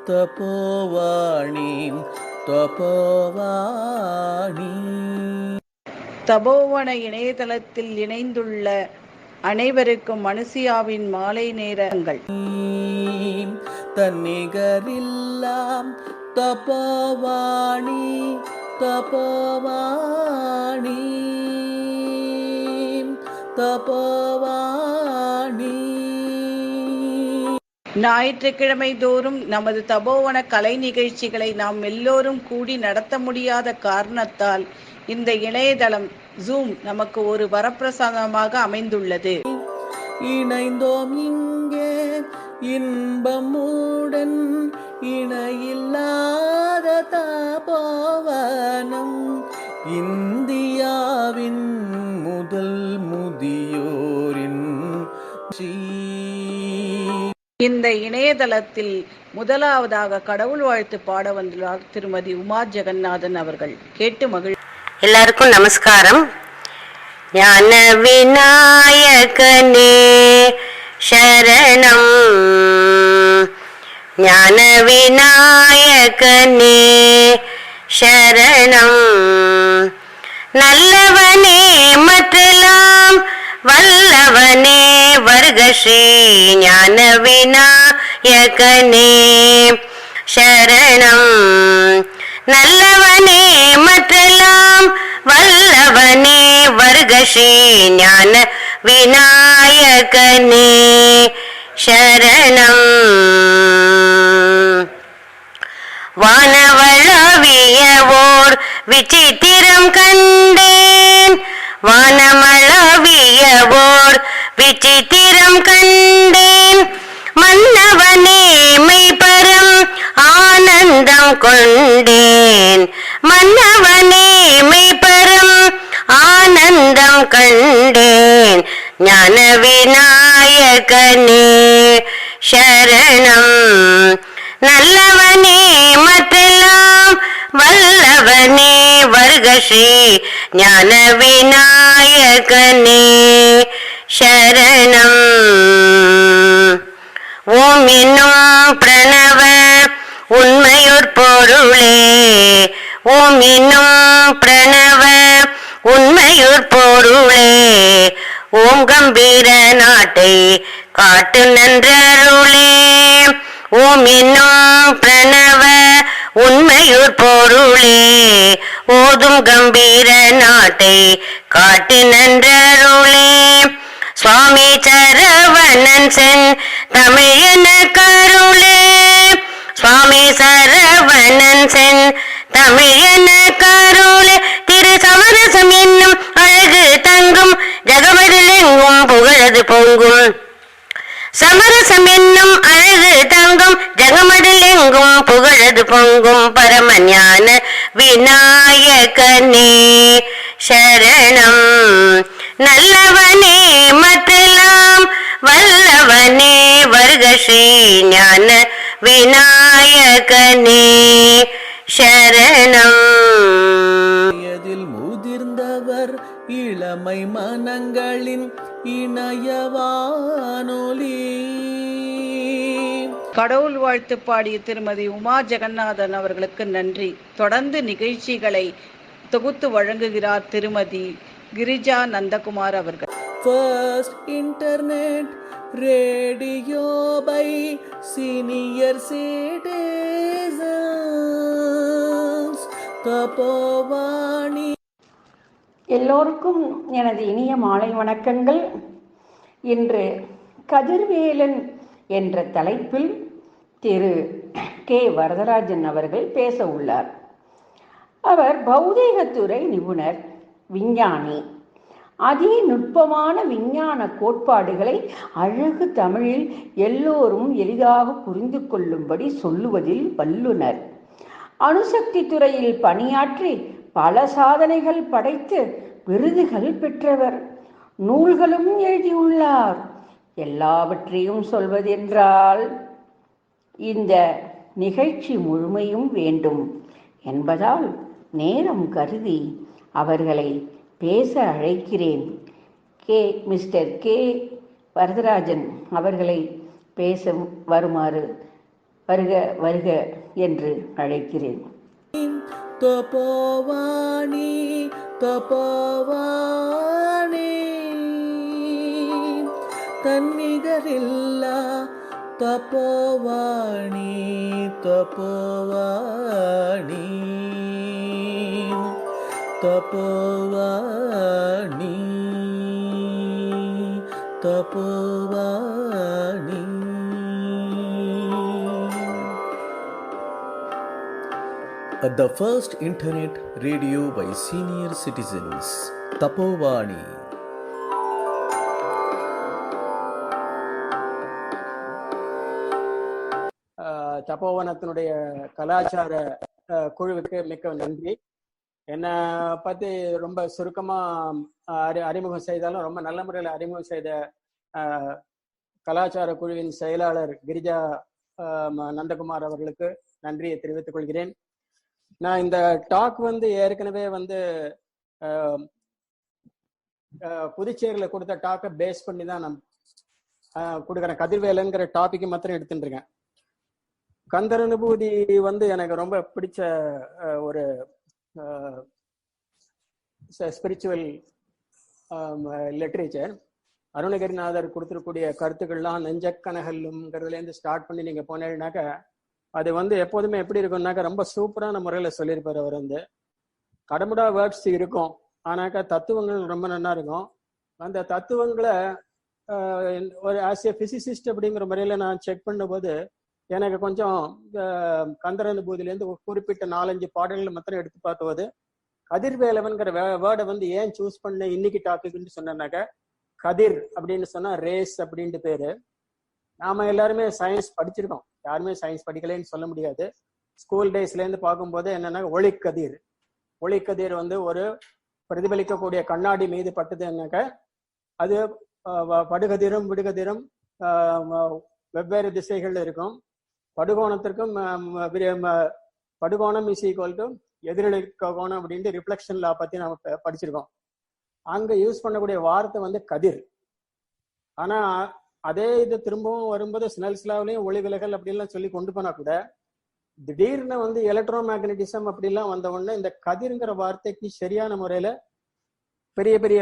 தபோவாணி தபோவாணி. தபோவன இணையதளத்தில் இணைந்துள்ள அனைவருக்கும் மனுசியாவின் மாலை நேரங்கள். தன்னிகரில்லாம் தபோவாணி தபோவாணி தபோவாணி. ஞாயிற்றுக்கிழமை தோறும் நமது தபோவன கலை நிகழ்ச்சிகளை நாம் எல்லோரும் கூடி நடத்த முடியாத காரணத்தால் இந்த இணையதளம் ஜூம் நமக்கு ஒரு வரப்பிரசாதமாக அமைந்துள்ளது. இணைந்தோம் இங்கே இன்பமுடன் இணையில்லாத தபோவனம், இந்தியாவின் முதல் முதியோரின். இந்த இணையதளத்தில் முதலாவதாக கடவுள் வாழ்த்து பாட வந்துள்ளார் திருமதி உமா ஜெகநாதன் அவர்கள். கேட்டு மகிழ். எல்லாருக்கும் நமஸ்காரம். ஞான விநாயகனே சரணம், ஞான விநாயகனே சரணம். நல்லவனே மற்றெல்லாம் வல்லவனே வருக ஸ்ரீ ஞான விநாயகனே சரணம். நல்லவனே மற்றெல்லாம் வல்லவனே வருக ஸ்ரீ ஞான விநாயகனே சரணம். வானவளவியவோர் விசித்திரம் கண்டேன், வானமளவியவோர் விசித்திரம் கண்டேன். மன்னவனே மெய்பரம் ஆனந்தம் கொண்டேன், மன்னவனே மெய்பரம் ஆனந்தம் கண்டேன். ஞான விநாயகனே சரணம். நல்லவனே மற்றெல்லாம் வல்லவனே வருக ஸ்ரீ ஞான விநாயகனே சரணம். ஓம் என்னும் பிரணவ உண்மையுற் பொருளே, ஓம் என்னும் பிரணவ உண்மையுற் பொருளே. ஓம் கம்பீர நாட்டை காட்டு நன்றருளே, ஓம் என்னும் பிரணவ உண்மையுற் பொருளே. ஓதும் கம்பீர நாட்டை காட்டு நன்றருளே. சுவாமி சரவணன் சென் தமிழன கருளே, சுவாமி சரவணன் சென் தமிழன கருளே. திரு சமரசம் என்னும் அழகு தங்கும் ஜகமதில் எங்கும் புகழது பொங்கும், சமரசம் என்னும் அழகு தங்கும் ஜகமதில் எங்கும் புகழது பொங்கும். பரமஞான விநாயகனே சரணம். நல்லவனே மற்றெல்லாம் வல்லவனே வருக ஸ்ரீ ஞான விநாயகனே சரணம். முதிர்ந்தவர் இளமை மனங்களின் இணையவானொலி. கடவுள் வாழ்த்து பாடிய திருமதி உமா ஜெகநாதன் அவர்களுக்கு நன்றி. தொடர்ந்து நிகழ்ச்சிகளை தொகுத்து வழங்குகிறார் திருமதி கிரிஜா நந்தகுமார் அவர்கள். First internet radio by senior citizens Tapovani. எல்லோருக்கும் எனது இனிய மாலை வணக்கங்கள். இன்று கதிர்வேலன் என்ற தலைப்பில் திரு கே வரதராஜன் அவர்கள் பேச உள்ளார். அவர் பௌதீகத்துறை நிபுணர், விஞ்ஞானி. அதி நுட்பமான விஞ்ஞான கோட்பாடுகளை அழகு தமிழில் எல்லோரும் எளிதாக புரிந்து கொள்ளும்படி சொல்லுவதில் வல்லுனர். அணுசக்தி துறையில் பணியாற்றி பல சாதனைகள் படைத்து விருதுகள் பெற்றவர். நூல்களும் எழுதியுள்ளார். எல்லாவற்றையும் சொல்வதென்றால் இந்த நிகழ்ச்சி முழுமையும் வேண்டும் என்பதால் நேரம் கருதி அவர்களை பேச அழைக்கிறேன். மிஸ்டர் கே வரதராஜன் அவர்களை பேச வருமாறு வருக வருக என்று அழைக்கிறேன். தபோவாணி தபோவாணி தன்னிகரில்லா Tapovani Tapovani Tapovani Tapovani. The first internet radio by senior citizens, Tapovani. தபோவனத்தினுடைய கலாச்சார குழுவுக்கு மிக்க நன்றி. என்னை பற்றி ரொம்ப சுருக்கமாக அறிமுகம் செய்தாலும் ரொம்ப நல்ல முறையில் அறிமுகம் செய்த கலாச்சார குழுவின் செயலாளர் கிரிஜா நந்தகுமார் அவர்களுக்கு நன்றியை தெரிவித்துக் கொள்கிறேன். நான் இந்த டாக் ஏற்கனவே புதுச்சேரியில் கொடுத்த டாக்கை பேஸ் பண்ணி தான் நான் கொடுக்குறேன். கதிர்வேலங்கிற டாபிக் மாத்திரம் எடுத்துட்டு இருக்கேன். கந்தர் அனுபூதி எனக்கு ரொம்ப பிடிச்ச ஒரு ஸ்பிரிச்சுவல் லிட்ரேச்சர். அருணகிரிநாதர் கொடுத்துருக்கூடிய கருத்துக்கள்லாம் நெஞ்சக்கனகல்லுங்கிறதுலேருந்து ஸ்டார்ட் பண்ணி நீங்கள் போனீங்கன்னாக்கா அது எப்போதுமே எப்படி இருக்கும்னாக்கா ரொம்ப சூப்பரான முறையில் சொல்லியிருப்பார். அவர் கடமுடா வேர்ட்ஸ் இருக்கும், ஆனாக்கா தத்துவங்கள் ரொம்ப நல்லா இருக்கும். அந்த தத்துவங்களை ஒரு ஆஸ் ஏ பிசிசிஸ்ட் அப்படிங்கிற முறையில் நான் செக் பண்ணும்போது எனக்கு கொஞ்சம் கந்தர் அனுபூதியிலேருந்து குறிப்பிட்ட 4-5 பாடல்கள் மாத்திரம் எடுத்து பார்த்தபோது கதிர்வேலவன்கிற வேர்டை ஏன் சூஸ் பண்ண இன்னைக்கு டாபிக்னு சொன்னாக்கா, கதிர் அப்படின்னு சொன்னா ரேஸ் அப்படின்ட்டு பேரு. நாம எல்லாருமே சயின்ஸ் படிச்சிருக்கோம், யாருமே சயின்ஸ் படிக்கலைன்னு சொல்ல முடியாது. ஸ்கூல் டேஸ்லேருந்து பார்க்கும்போது என்னன்னா ஒளிக்கதிர் ஒரு பிரதிபலிக்கக்கூடிய கண்ணாடி மீது பட்டதுன்னாக்க அது படுகதிரும் விடுகதிரும் வெவ்வேறு திசைகள் இருக்கும். படுகோணத்திற்கும் படுகோணம் இஸ் ஈக்குவல் டு எதிரொலி கோணம் அப்படின்ட்டு ரிஃப்ளெக்ஷன் லா பத்தி நம்ம படிச்சிருக்கோம். அங்க யூஸ் பண்ணக்கூடிய வார்த்தை கதிர். ஆனா அதே இது திரும்பவும் வரும்போது ஸ்னெல்ஸ் லாவிலையும் ஒளி விலகல் அப்படின்லாம் சொல்லி கொண்டு போனா கூட திடீர்னு எலக்ட்ரோ மேக்னட்டிசம் அப்படிலாம் வந்த உடனே இந்த கதிர்ங்கிற வார்த்தைக்கு சரியான முறையில பெரிய பெரிய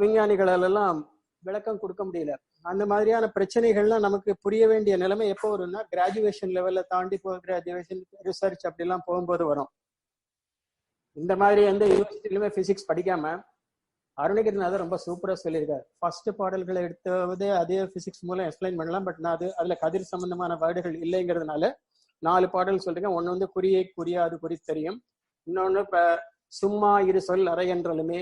விஞ்ஞானிகளெல்லாம் விளக்கம் கொடுக்க முடியல. அந்த மாதிரியான பிரச்சனைகள்லாம் நமக்கு புரிய வேண்டிய நிலைமை எப்போ வரும்னா கிராஜுவேஷன் லெவல்ல தாண்டி கிராஜுவேஷன் ரிசர்ச் அப்படிலாம் போகும்போது வரும். இந்த மாதிரி எந்த யூனிவர்சிட்டிலுமே பிசிக்ஸ் படிக்காம அருணகிரிநாதர் ரொம்ப சூப்பரா சொல்லியிருக்காரு. ஃபர்ஸ்ட் பாடல்களை எடுத்ததே அதே பிசிக்ஸ் மூலம் எக்ஸ்பிளைன் பண்ணலாம். பட் நான் அதுல கதிர் சம்பந்தமான வேர்டுகள் இல்லைங்கிறதுனால 4 பாடல் சொல்றேன். ஒண்ணு குறியை குறியாது குறி தெரியும், இன்னொன்னு சும்மா இரு சொல் அறை என்றாலுமே,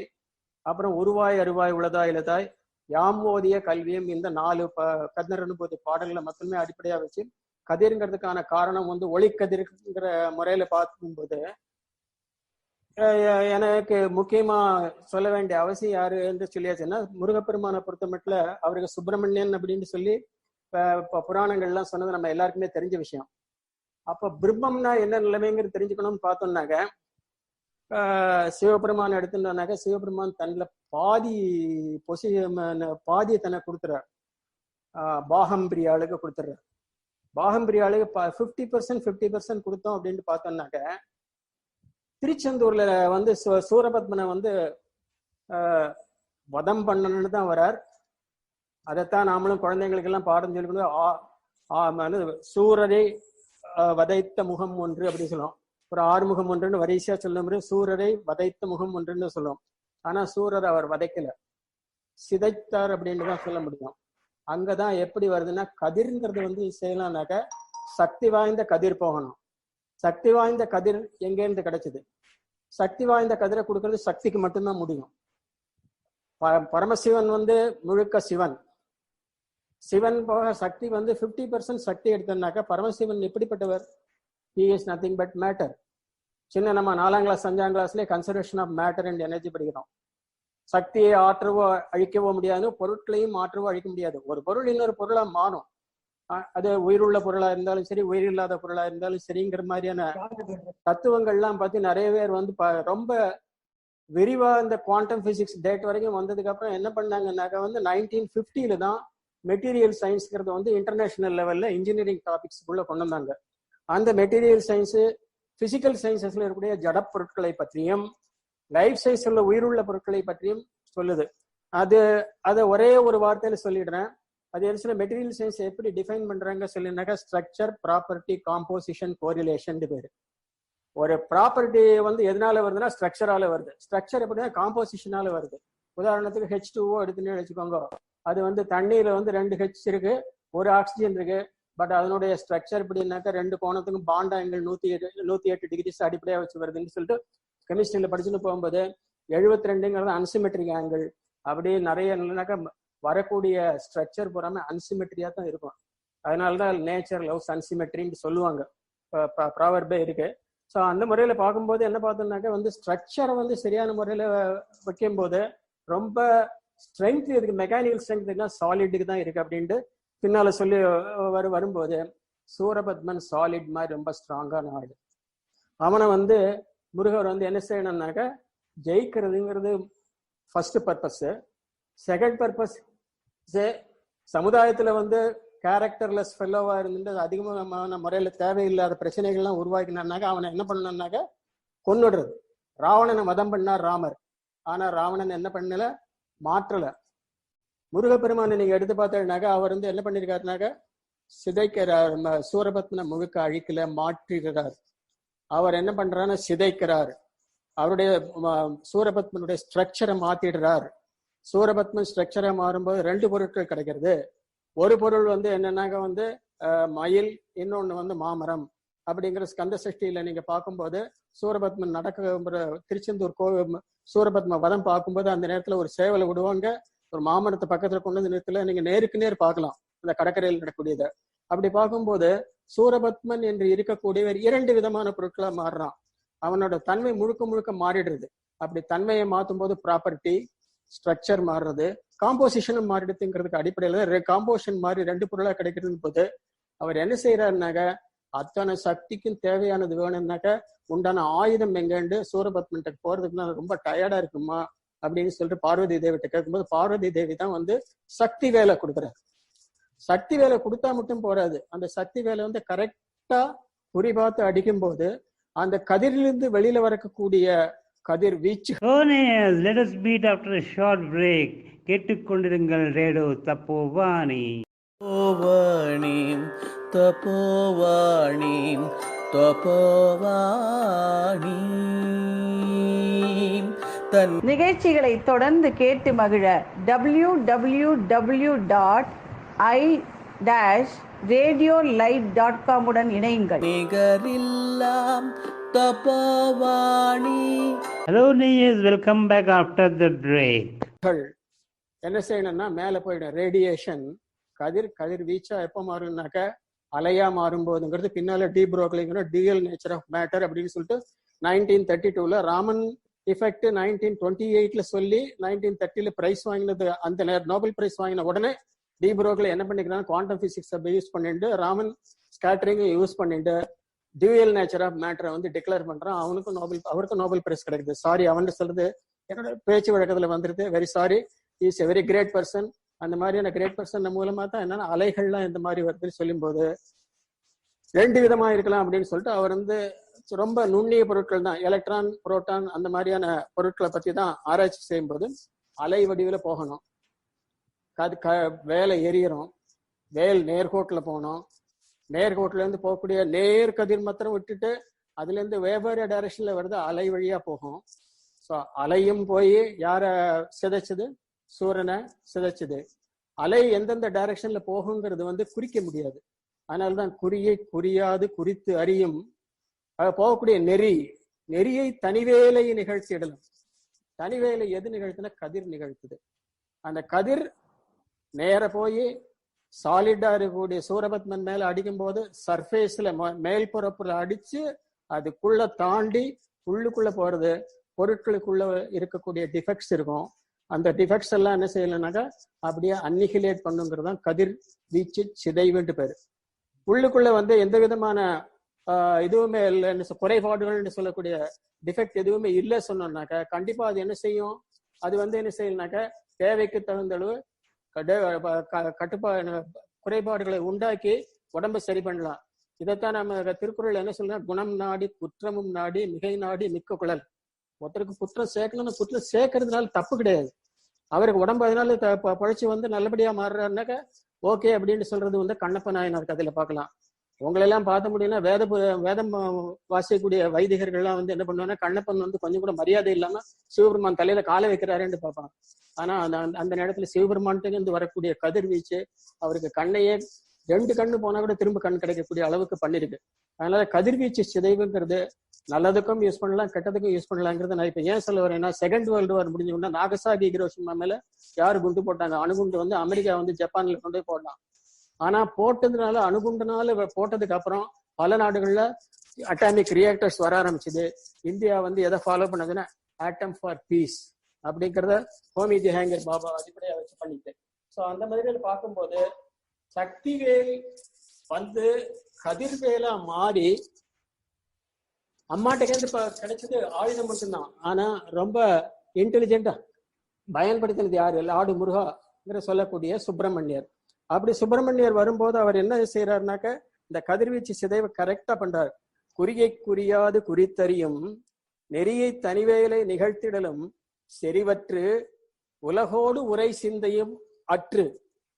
அப்புறம் உருவாய் அருவாய் உளதா இலதாய், யாம் ஓதிய கல்வியும். இந்த 4 கந்தர் அனுபூதி பாடல்களை மட்டுமே அடிப்படையா வச்சு கதிர்ங்கிறதுக்கான காரணம் ஒளிக்கதிர்ங்கிற முறையில பார்க்கும்போது எனக்கு முக்கியமா சொல்ல வேண்டிய அவசியம் யாரு என்று சொல்லியாச்சுன்னா, முருகப்பெருமானை பொறுத்த மட்டும் அவருக்கு சுப்பிரமணியன் அப்படின்னு சொல்லி புராணங்கள்லாம் சொன்னது நம்ம எல்லாருக்குமே தெரிஞ்ச விஷயம். அப்ப பிரம்மம்னா என்ன நிலைமைங்கிறது தெரிஞ்சுக்கணும்னு பார்த்தோம்னாக்க, சிவபெருமான் எடுத்துட்டோம்னாக்க சிவபெருமான் தன்னில பாதியை தன்னை கொடுத்துறார். பாகம்பிரியாளுக்கு கொடுத்துட்றார். பாகம்பிரியாளுக்கு 50% கொடுத்தோம் அப்படின்ட்டு பார்த்தோம்னாக்க, திருச்செந்தூர்ல சூரபத்மனை வதம் பண்ணணும்னு தான் வரார். அதைத்தான் நாமளும் குழந்தைங்களுக்கு எல்லாம் பாடம் சொல்லி சூரரை வதைத்த முகம் ஒன்று அப்படின்னு சொல்லுவோம். ஒரு 6 முகம் ஒன்றுன்னு வரிசையா சொல்ல முடியும். சூரரை வதைத்த முகம் ஒன்றுன்னு சொல்லுவோம். ஆனா சூரரை அவர் வதைக்கல, சிதைத்தார் அப்படின்னு தான் சொல்ல முடியும். அங்கதான் எப்படி வருதுன்னா, கதிர்ங்கிறது செய்யலாம்னாக்க சக்தி வாய்ந்த கதிர் போகணும். சக்தி வாய்ந்த கதிர் எங்கேருந்து கிடைச்சது? சக்தி வாய்ந்த கதிரை கொடுக்கறது சக்திக்கு மட்டும்தான் முடியும். பரமசிவன் முழுக்க சிவன். சிவன் போக சக்தி 50% சக்தி எடுத்தோம்னாக்க பரமசிவன் எப்படிப்பட்டவர்? He is nothing but matter. சின்ன நம்ம 4ஆம் கிளாஸ் 5ஆம் கிளாஸ்லேயே conservation of matter and energy படிக்கிறோம். சக்தியை ஆற்றவோ அழிக்கவோ முடியாது, பொருட்களையும் மாற்றவோ அழிக்க முடியாது. ஒரு பொருள் இன்னொரு பொருளா மாறும். அது உயிருள்ள பொருளா இருந்தாலும் சரி, உயிர் இல்லாத பொருளா இருந்தாலும் சரிங்கிற மாதிரியான தத்துவங்கள்லாம் பத்தி நிறைய பேர் ரொம்ப விரிவா இந்த குவாண்டம் பிசிக்ஸ் டேட் வரைக்கும் வந்ததுக்கு அப்புறம் என்ன பண்ணாங்கன்னாக்க 1950 தான் மெட்டீரியல் சயின்ஸ்ங்கிறது இன்டர்நேஷனல் லெவல்ல இன்ஜினியரிங் டாபிக்ஸ்க்குள்ள கொண்டு வந்தாங்க. அந்த மெட்டீரியல் சயின்ஸு பிசிக்கல் சயின்சஸ்ல இருக்கக்கூடிய ஜட பொருட்களை பற்றியும் லைஃப் சைஸ் உள்ள உயிருள்ள பொருட்களை பற்றியும் சொல்லுது. அதை ஒரே ஒரு வார்த்தையில சொல்லிடுறேன். அது என்ன மெட்டீரியல் சயின்ஸ் எப்படி டிஃபைன் பண்றாங்க சொல்லினாக்கா ஸ்ட்ரக்சர், ப்ராப்பர்ட்டி, காம்போசிஷன், கோரிலேஷன் பேரு. ஒரு ப்ராப்பர்ட்டி வந்து எதனால வருதுன்னா ஸ்ட்ரக்சரால வருது. ஸ்ட்ரக்சர் எப்படின்னா காம்போசிஷனால வருது. உதாரணத்துக்கு H2O எடுத்துன்னு வச்சுக்கோங்க. அது வந்து தண்ணீர்ல வந்து 2 H இருக்கு, 1 ஆக்சிஜன் இருக்கு. பட் அதனுடைய ஸ்ட்ரக்சர் எப்படின்னாக்கா 2 கோணத்துக்கும் பாண்ட் ஆங்கிள் 108 டிகிரிஸ் அடிப்படையா வச்சு வருதுன்னு சொல்லிட்டு கெமிஸ்ட்ரியில படிச்சுன்னு போகும்போது 72ங்கிறது அன்சிமெட்ரிக் ஆங்கிள். அப்படியே நிறைய இல்லைனாக்கா வரக்கூடிய ஸ்ட்ரக்சர் பூராமே அன்சிமெட்ரியா தான் இருக்கும். அதனாலதான் நேச்சர் லவ்ஸ் அன்சிமெட்ரின்னு சொல்லுவாங்க, ப்ராவர்பே இருக்கு. ஸோ அந்த முறையில பார்க்கும்போது என்ன பார்த்தோம்னாக்கா வந்து ஸ்ட்ரக்சரை வந்து சரியான முறையில வைக்கும் போது ரொம்ப ஸ்ட்ரென்த் இதுக்கு மெக்கானிக்கல் ஸ்ட்ரென்த் சாலிடுக்கு தான் இருக்கு அப்படின்ட்டு பின்னால சொல்லி வரும்போது சூரபத்மன் சாலிட் மாதிரி ரொம்ப ஸ்ட்ராங்கான ஆடு. அவனை வந்து முருகர் வந்து என்ன செய்யணும்னாக்கா ஜெயிக்கிறதுங்கிறது ஃபர்ஸ்ட் பர்பஸ். செகண்ட் பர்பஸ் சமுதாயத்துல வந்து கேரக்டர்லெஸ் ஃபெல்லோவா இருந்துட்டு அதிகமான முறையில தேவையில்லாத பிரச்சனைகள்லாம் உருவாக்கினாக்க அவனை என்ன பண்ணணும்னாக்க கொன்னுடுறது. ராவணனை மதம் பண்ணார் ராமர். ஆனா ராவணன் என்ன பண்ணல, மாற்றல. முருகப்பெருமானை நீங்க எடுத்து பார்த்தீங்கன்னாக்கா அவர் வந்து என்ன பண்ணிருக்காருனாக்க சிதைக்கிறார். சூரபத்மனை முழுக்க அழிக்கல, மாற்றுகிறார். அவர் என்ன பண்றாருன்னா சிதைக்கிறார். அவருடைய சூரபத்மனுடைய ஸ்ட்ரக்சரை மாத்திடுறார். சூரபத்மன் ஸ்ட்ரக்சரை மாறும்போது 2 பொருட்கள் கிடைக்கிறது. ஒரு பொருள் வந்து என்னன்னாக்க வந்து மயில், இன்னொன்னு வந்து மாமரம். அப்படிங்கிற ஸ்கந்த சஷ்டியில நீங்க பார்க்கும்போது சூரபத்மன் நடக்க திருச்செந்தூர் சூரபத்ம வதம் பார்க்கும்போது அந்த நேரத்துல ஒரு சேவலை விடுவாங்க, ஒரு மாமரத்தை பக்கத்துல கொண்டு வந்து நேரத்துல நீங்க நேருக்கு நேர் பார்க்கலாம் அந்த கடற்கரையில் நடக்கூடியதை. அப்படி பார்க்கும்போது சூரபத்மன் என்று இருக்கக்கூடியவர் 2 விதமான பொருட்களா மாறுறான். அவனோட தன்மை முழுக்க முழுக்க மாறிடுறது. அப்படி தன்மையை மாற்றும் போது ப்ராப்பர்ட்டி, ஸ்ட்ரக்சர் மாறுறது, காம்போசிஷனும் மாறிடுதுங்கிறதுக்கு அடிப்படையில காம்போசிஷன் மாறி 2 பொருளா கிடைக்கிறது போது அவர் என்ன செய்யறாருனாக்க அத்தனை சக்திக்கும் தேவையானது வேணும்னாக்க உண்டான ஆயுதம் எங்கண்டு சூரபத்மன்ட்ட போறதுக்கு நான் ரொம்ப டயர்டா இருக்குமா அப்படின்னு சொல்லிட்டு பார்வதி தேவிட்ட கேட்கும்போது பார்வதி தேவி தான் வந்து சக்தி வேலை கொடுக்குறாரு. சக்தி வேலை கொடுத்தா மட்டும் போறாது, அந்த சக்தி வேலை வந்து கரெக்டா குறிபார்த்து அடிக்கும் போது அந்த கதிரிலிருந்து வெளியில வரக்கூடிய கதிர் வீச்சு. Let us meet after a short break. கேட்டுக்கொண்டிருங்கள் ரேடியோ தப்போவாணி. தப்போவாணி தப்போவாணி தப்போவாணி. தன் நிகழ்ச்சிகளை தொடர்ந்து கேட்டு மகிழ www.i-radiolive.com உடன் இணையுங்கள். நிகரில்லாம் Tapovani. Hello Niyaz, welcome back after the break. என்ன செய்யணும்னா மேல போயிடும். ரேடியேஷன் கதிர் வீச்சா எப்ப மாறும்னாக்க அலையா மாறும் போதுங்கிறது பின்னால டீப்ரோக்லிங் டியூயல் நேச்சர் ஆஃப் மேட்டர் அப்படின்னு சொல்லிட்டு 1932ல ராமன் எஃபெக்ட் 1928ல சொல்லி 1930ல பிரைஸ் வாங்கினது. அந்த நோபல் பிரைஸ் வாங்கின உடனே டீப்ரோக்ல என்ன பண்ணிக்கிறாங்க, குவாண்டம் பிசிக்ஸ் யூஸ் பண்ணிட்டு ராமன் ஸ்கேட்டரிங் யூஸ் பண்ணிட்டு டியூயல் நேச்சர் ஆஃப் மேட்டரை வந்து டிக்ளேர் பண்றான். அவருக்கும் நோபல் பிரைஸ் கிடைக்குது. சாரி அவன் சொல்றது என்னோட பேச்சு வழக்கத்துல வந்துருது. Very sorry, is a very great person. அந்த மாதிரியான கிரேட் பர்சன் மூலமா தான் என்னன்னா அலைகள்லாம் இந்த மாதிரி வருதுன்னு சொல்லும் போது 2 விதமா இருக்கலாம் அப்படின்னு சொல்லிட்டு அவர் வந்து ரொம்ப நுண்ணிய பொருட்கள் தான், எலக்ட்ரான், புரோட்டான் அந்த மாதிரியான பொருட்களை பத்தி தான் ஆராய்ச்சி செய்யும் போது அலை வடிவில் போகணும். வேலை எரியறோம், வேல் நேர்கோட்டுல போகணும். நேர்கோட்டுல இருந்து போகக்கூடிய நேர் கதிர் மாத்திரம் விட்டுட்டு அதுல இருந்து வெவ்வேறு டைரக்ஷன்ல வருது, அலை வழியா போகும். ஸோ அலையும் போய் யார சிதைச்சது, சூரியனை சிதைச்சது. அலை எந்தெந்த டைரக்ஷன்ல போகுங்கிறது வந்து குறிக்க முடியாது. அதனால்தான் குறியாது குறித்து அறியும் போகக்கூடிய நெறியை தனிவேலை நிகழ்த்திடலாம். தனிவேலை எது நிகழ்த்துனா கதிர் நிகழ்த்துது. அந்த கதிர் நேர போய் சாலிடா இருக்கக்கூடிய சூரபத்மன் மேல அடிக்கும் போது சர்ஃபேஸ்ல மேல்புறப்புல அடிச்சு அதுக்குள்ள தாண்டி உள்ளுக்குள்ள போறது. பொருட்களுக்குள்ள இருக்கக்கூடிய டிஃபெக்ட்ஸ் இருக்கும். அந்த டிஃபெக்ட்ஸ் எல்லாம் என்ன செய்யலனாக்கா அப்படியே அன்னிகிலேட் பண்ணுங்கிறது தான் கதிர் வீச்சு சிதைவுன்ட்டு பேரு. உள்ளுக்குள்ள வந்து எந்த விதமான இதுவுமே இல்லை, குறைபாடுகள்னு சொல்லக்கூடிய டிஃபெக்ட் எதுவுமே இல்லை சொன்னோம்னாக்கா கண்டிப்பா அது என்ன செய்யும், அது வந்து என்ன செய்யலனாக்கா தேவைக்கு தகுந்தளவு குறைபாடுகளை உண்டாக்கி உடம்பை சரி பண்ணலாம். இதைத்தான் நம்ம திருக்குறள் என்ன சொல்றோம், குணம் நாடி குற்றமும் நாடி மிகை நாடி மிக்க குழல். ஒருத்தருக்கு குற்றம் சேர்க்கணும்னு குற்றம் சேர்க்கறதுனால தப்பு கிடையாது. அவருக்கு உடம்பு அதனால பழச்சு வந்து நல்லபடியா மாறுறாருனாக்க ஓகே அப்படின்னு சொல்றது வந்து கண்ணப்ப நாயனார் கதையில பார்க்கலாம். உங்களெல்லாம் பார்த்த முடியும்னா வேதம் வாசிக்கக்கூடிய வைதிகர்கள்லாம் வந்து என்ன பண்ணுவாங்கன்னா, கண்ணப்பன் வந்து கொஞ்சம் கூட மரியாதை இல்லாம சிவபெருமான் தலையில காலை வைக்கிறாருன்னு பார்ப்பான். ஆனா அந்த நேரத்துல சிவபெருமான்ட்டு இருந்து வரக்கூடிய கதிர்வீச்சு அவருக்கு கண்ணையே 2 கண்ணு போனா கூட திரும்ப கண் கிடைக்கக்கூடிய அளவுக்கு பண்ணிருக்கு. அதனால கதிர்வீச்சு சிதைவுங்கிறது நல்லதுக்கும் யூஸ் பண்ணலாம், கெட்டதுக்கும் யூஸ் பண்ணலாங்கிறது நான் இப்ப ஏன் சொல்ல வரேன்னா, செகண்ட் வேர்ல்டு வார் முடிஞ்சோம்னா நாகசாகி ஹிரோஷிமா மேல யாரு குண்டு போட்டாங்க? அணுகுண்டு வந்து அமெரிக்கா வந்து ஜப்பான்ல கொண்டு போய் போடலாம். ஆனா போட்டதுனால, அணுகுண்டுனால போட்டதுக்கு அப்புறம் பல நாடுகள்ல அட்டாமிக் ரியாக்டர்ஸ் வர ஆரம்பிச்சுது. இந்தியா வந்து எதை ஃபாலோ பண்ணதுன்னா ஆட்டம் ஃபார் பீஸ் அப்படிங்கிறத ஹோமி ஜஹாங்கர் பாபா அடிப்படையா வச்சு பண்ணிட்டு. ஸோ அந்த மாதிரி பார்க்கும்போது சக்திவேல் வந்து கதிர்வேலா மாறி அம்மாட்டேந்து கிடைச்சது ஆயுதம் மட்டும்தான். ஆனா ரொம்ப இன்டெலிஜென்டா பயன்படுத்தினது யாரு? லார்டு முருகாங்கிற சொல்லக்கூடிய சுப்பிரமணியர். அப்படி சுப்பிரமணியர் வரும்போது அவர் என்ன செய்யறாருனாக்க, இந்த கதிர்வீச்சு சிதைவை கரெக்டா பண்றாரு. குறியை குறியாது குறித்தறியும் நெறியை தனிவேலை நிகழ்த்திடலும் செறிவற்று உலகோடு உரை சிந்தையும் அற்று.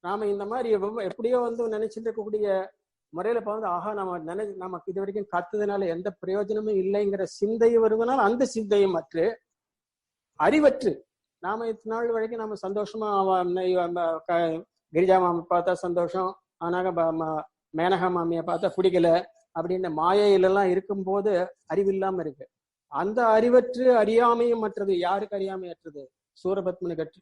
நாம இந்த மாதிரி எப்படியோ வந்து நினைச்சிட்டு இருக்கக்கூடிய முறையில பார்த்து, ஆஹா நமக்கு இது வரைக்கும் கத்துறதுனால எந்த பிரயோஜனமும் இல்லைங்கிற சிந்தை வருவதனால அந்த சிந்தையும் அற்று அறிவற்று. நாம இத்தனை நாள் வரைக்கும் நம்ம சந்தோஷமா கிரிஜா மாமி பார்த்தா சந்தோஷம், ஆனாக்க மேனகா மாமியை பார்த்தா பிடிக்கல அப்படின்னு மாயையிலெல்லாம் இருக்கும்போது அறிவில்லாம இருக்கு. அந்த அறிவற்று அறியாமையும் மற்றது. யாருக்கு அறியாமை அற்றது? சூரபத்மனுக்கு அற்று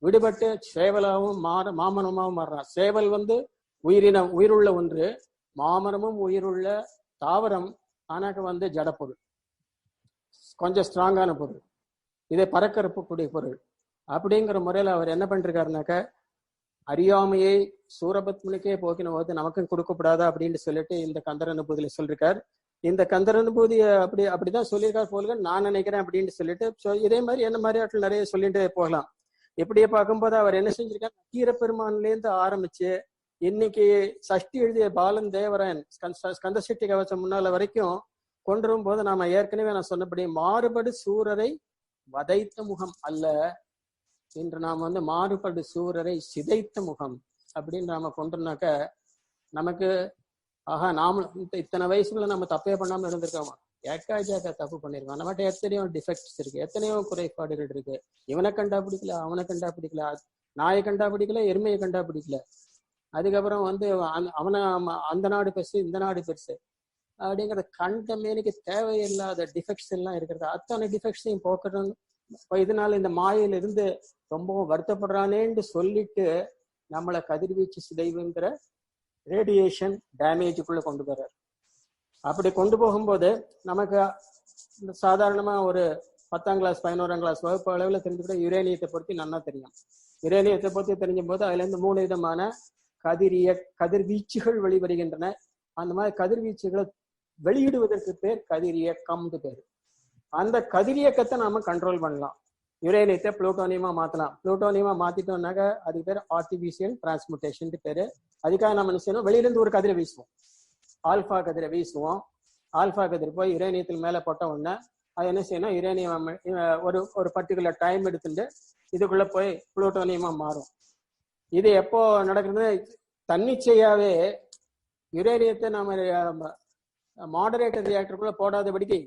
விடுபட்டு சேவலாவும் மாமனமாவும் மாறுறான். சேவல் வந்து உயிருள்ள ஒன்று, மாமரமும் உயிருள்ள தாவரம், ஆனாக்க வந்து ஜடப்பொருள், கொஞ்சம் ஸ்ட்ராங்கான பொருள், இதை பறக்கறப்பக்கூடிய பொருள். அப்படிங்கிற முறையில அவர் என்ன பண்ணிருக்காருனாக்க, அறியாமையை சூரபத்மனுக்கே போக்கின போது நமக்கும் கொடுக்கப்படாதா அப்படின்னு சொல்லிட்டு இந்த கந்தர் அனுபூதியில சொல்லிருக்கார். இந்த கந்தர் அனுபூதியை அப்படிதான் சொல்லியிருக்கார் போல நான் நினைக்கிறேன் அப்படின்னு சொல்லிட்டு இதே மாதிரி என்ன மாதிரி ஆட்கள் நிறைய சொல்லிட்டு போகலாம். இப்படியே பார்க்கும்போது அவர் என்ன செஞ்சிருக்காரு, கீரப்பெருமான்ல இருந்து ஆரம்பிச்சு இன்னைக்கு சஷ்டி எழுதிய பாலன் தேவராயன் ஸ்கந்த சஷ்டி கவசம் முன்னால வரைக்கும் கொண்டு வரும்போது நாம ஏற்கனவே நான் சொன்னபடி மாறுபடு சூரரை வதைத்த முகம் அல்ல, இன்று நாம் வந்து மாறுபடு சூரரை சிதைத்த முகம் அப்படின்னு நாம கொண்டோம்னாக்க நமக்கு ஆஹா நாம இத்தனை வயசுல நம்ம தப்பே பண்ணாம இருந்திருக்கோமா? ஏக்காஜாக்கா தப்பு பண்ணிருக்கோம். நம்மகிட்ட எத்தனையோ டிஃபெக்ட்ஸ் இருக்கு, எத்தனையோ குறைபாடுகள் இருக்கு. இவனை கண்டா பிடிக்கல, அவனை கண்டா பிடிக்கல, நாயை கண்டா பிடிக்கல, எருமையை கண்டா பிடிக்கல. அதுக்கப்புறம் வந்து அவனை அந்த நாடு பெருசு இந்த நாடு பெருசு அப்படிங்கிற கண்ட மேனிக்கு தேவையில்லாத டிஃபெக்ட்ஸ் எல்லாம் இருக்கிறது. அத்தனை டிஃபெக்ட்ஸையும் போக்கணும். இதனால இந்த மாயில இருந்து ரொம்பவும் வருத்தப்படுறானேன்னு சொல்லிட்டு நம்மளை கதிர்வீச்சு சிதைவுங்கிற ரேடியேஷன் டேமேஜுக்குள்ள கொண்டு போறாரு. அப்படி கொண்டு போகும்போது நமக்கு சாதாரணமா ஒரு 10ஆம் கிளாஸ் 11ஆம் கிளாஸ் வகுப்பு அளவில் தெரிஞ்சுக்கிட்ட யுரேனியத்தை பற்றி நல்லா தெரியும். யுரேனியத்தை பற்றி தெரிஞ்சும் போது அதுல இருந்து 3 விதமான கதிர்வீச்சுகள் வெளிவருகின்றன. அந்த மாதிரி கதிர்வீச்சுகளை வெளியிடுவதற்கு பேர் கதிரியக்கம்னு பேர். அந்த கதிரியக்கத்தை நாம கண்ட்ரோல் பண்ணலாம். யுரேனியத்தை புளூட்டோனியமா மாத்தலாம். புளூட்டோனியமா மாத்திட்டோம்னாக்க அதுக்கு பேர் ஆர்டிபிஷியல் டிரான்ஸ்முட்டேஷன் பேரு. அதுக்காக நம்ம என்ன செய்யணும், வெளியிலிருந்து ஒரு கதிரை வீசுவோம், ஆல்பா கதிரை வீசுவோம். ஆல்பா கதிர் போய் யுரேனியத்துக்கு மேல போட்ட உடனே அது என்ன செய்யணும், யுரேனியம் ஒரு பர்டிகுலர் டைம் எடுத்துட்டு இதுக்குள்ள போய் புளூட்டோனியமா மாறும். இது எப்போ நடக்குது, தன்னிச்சையாவே யுரேனியத்தை நாம மாடரேட்டர் ரியாக்டருக்குள்ள போடாதபடிக்கு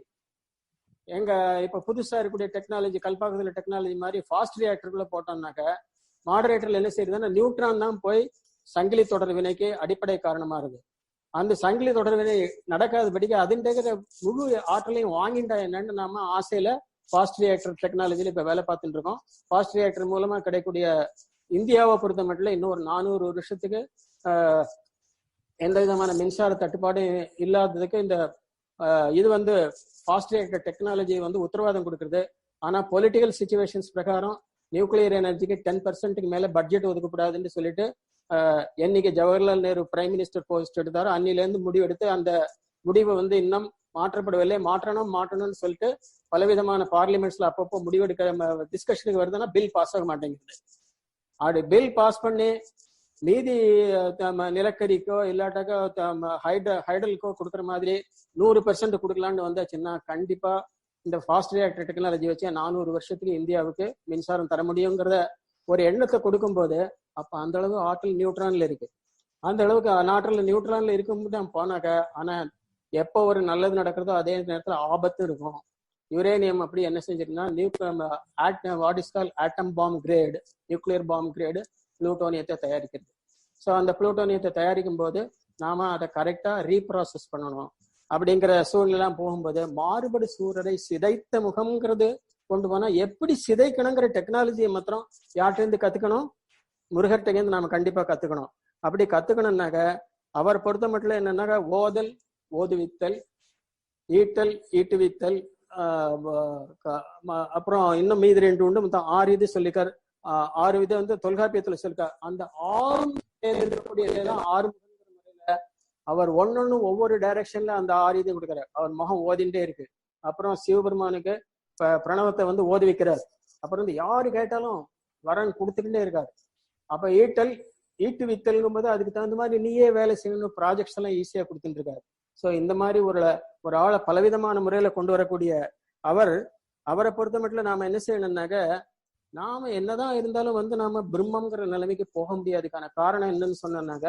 எங்க இப்ப புதுசா இருக்கக்கூடிய டெக்னாலஜி கல்பாக்கத்துல டெக்னாலஜி மாதிரி ஃபாஸ்ட் ரியாக்டருக்குள்ள போட்டோம்னாக்க மாடரேட்டர்ல என்ன செய்யுதுன்னா நியூட்ரான் தான் போய் சங்கிலி தொடர் வினைக்கு அடிப்படை காரணமா இருக்கு. அந்த சங்கிலி தொடர் வினை நடக்காதபடிக்கு அதன் முழு ஆற்றலையும் வாங்கிட்டா என்னன்னு நாம ஆசையில ஃபாஸ்ட் ரியாக்டர் டெக்னாலஜியில இப்ப வேலை பார்த்துட்டு இருக்கோம். ஃபாஸ்ட் ரியாக்டர் மூலமா கிடைக்கக்கூடிய இந்தியாவை பொறுத்த மட்டும் இன்னும் ஒரு 400 வருஷத்துக்கு எந்த விதமான மின்சார தட்டுப்பாடும் இல்லாததுக்கு இந்த இது வந்து ஃபாஸ்ட் ரியாக்டர் டெக்னாலஜி வந்து உத்தரவாதம் கொடுக்குறது. ஆனா பொலிட்டிக்கல் சிச்சுவேஷன்ஸ் பிரகாரம் நியூக்ளியர் எனர்ஜிக்கு 10% மேல பட்ஜெட் ஒதுக்கப்படாதுன்னு சொல்லிட்டு என்னைக்கு Jawaharlal Nehru prime minister post எடுத்தாரோ அன்னிலேருந்து முடிவெடுத்து அந்த முடிவு வந்து இன்னும் மாற்றப்படவில்லை. மாற்றணும்னு சொல்லிட்டு பலவிதமான பார்லிமெண்ட்ஸ்ல அப்பப்போ முடிவெடுக்க டிஸ்கஷனுக்கு வருதுன்னா பில் பாஸ் ஆக மாட்டேங்குது. அப்படி பில் பாஸ் பண்ணி மீதி நிலக்கரிக்கோ இல்லாட்டாக்கா ஹைடலுக்கோ கொடுக்குற மாதிரி 100% கொடுக்கலான்னு வந்தாச்சுன்னா கண்டிப்பா இந்த ஃபாஸ்ட் ரியாக்டர் டெக்னாலஜி வச்சு 400 வருஷத்துக்கு இந்தியாவுக்கு மின்சாரம் தர முடியுங்கிறத ஒரு எண்ணத்தை கொடுக்கும்போது அப்ப அந்த அளவு ஆற்றல் நியூட்ரான்ல இருக்கு. அந்த அளவுக்கு ஆற்றல் நியூட்ரான்ல இருக்கும்போது தான் போனாக்க, ஆனா எப்போ ஒரு நல்லது நடக்கிறதோ அதே நேரத்துல ஆபத்து இருக்கும். யுரேனியம் அப்படி என்ன செஞ்சிருக்குன்னா what is call atom bomb grade, nuclear bomb grade புளூட்டோனியத்தை தயாரிக்கிறது. ஸோ அந்த புளூட்டோனியத்தை தயாரிக்கும் போது நாம அதை கரெக்டா ரீப்ராசஸ் பண்ணணும். அப்படிங்கிற சூழ்நிலாம் போகும்போது மாறுபடு சூழலை சிதைத்த முகம்ங்கிறது கொண்டு போனா எப்படி சிதைக்கணுங்கிற டெக்னாலஜியை மாத்திரம் யார்கிட்ட கத்துக்கணும், முருகர்கிட்ட நாம கண்டிப்பா கத்துக்கணும். அப்படி கத்துக்கணும்னாக்க அவர் பொறுத்த மட்டும் என்னன்னாக்கா ஓதல் ஓதுவித்தல், ஈட்டல் ஈட்டுவித்தல், அப்புறம் இன்னும் மீதி 2 உண்டு, மொத்தம் 6 இது சொல்லிக்கார். 6 விதம் வந்து தொல்காப்பியத்துல சொல்லிருக்கார். அந்த 6 இருக்கக்கூடியதான் 6 முறையில அவர் ஒன்னொன்னு ஒவ்வொரு டைரக்ஷன்ல அந்த 6 இது கொடுக்கிறார். அவர் முகம் ஓதிண்டே இருக்கு. அப்புறம் சிவபெருமானுக்கு பிரணவத்தை வந்து ஓதி வைக்கிறார். அப்புறம் வந்து யாரு கேட்டாலும் வரன் கொடுத்துக்கிட்டே இருக்காரு. அப்ப ஈட்டல் ஈட்டு வித்தல்ங்கும் போது அதுக்கு தகுந்த மாதிரி நீயே வேலை செய்யணும், ப்ராஜெக்ட்ஸ் எல்லாம் ஈஸியா கொடுத்துட்டு இருக்காரு. ஸோ இந்த மாதிரி ஒரு ஆளை பலவிதமான முறையில கொண்டு வரக்கூடிய அவரை பொறுத்த மட்டும் நாம என்ன செய்யணும்னாக்க, நாம என்னதான் இருந்தாலும் வந்து நாம பிரம்மங்கிற நிலைமைக்கு போக முடியாதுக்கான காரணம் என்னன்னு சொன்னோம்னாக்க,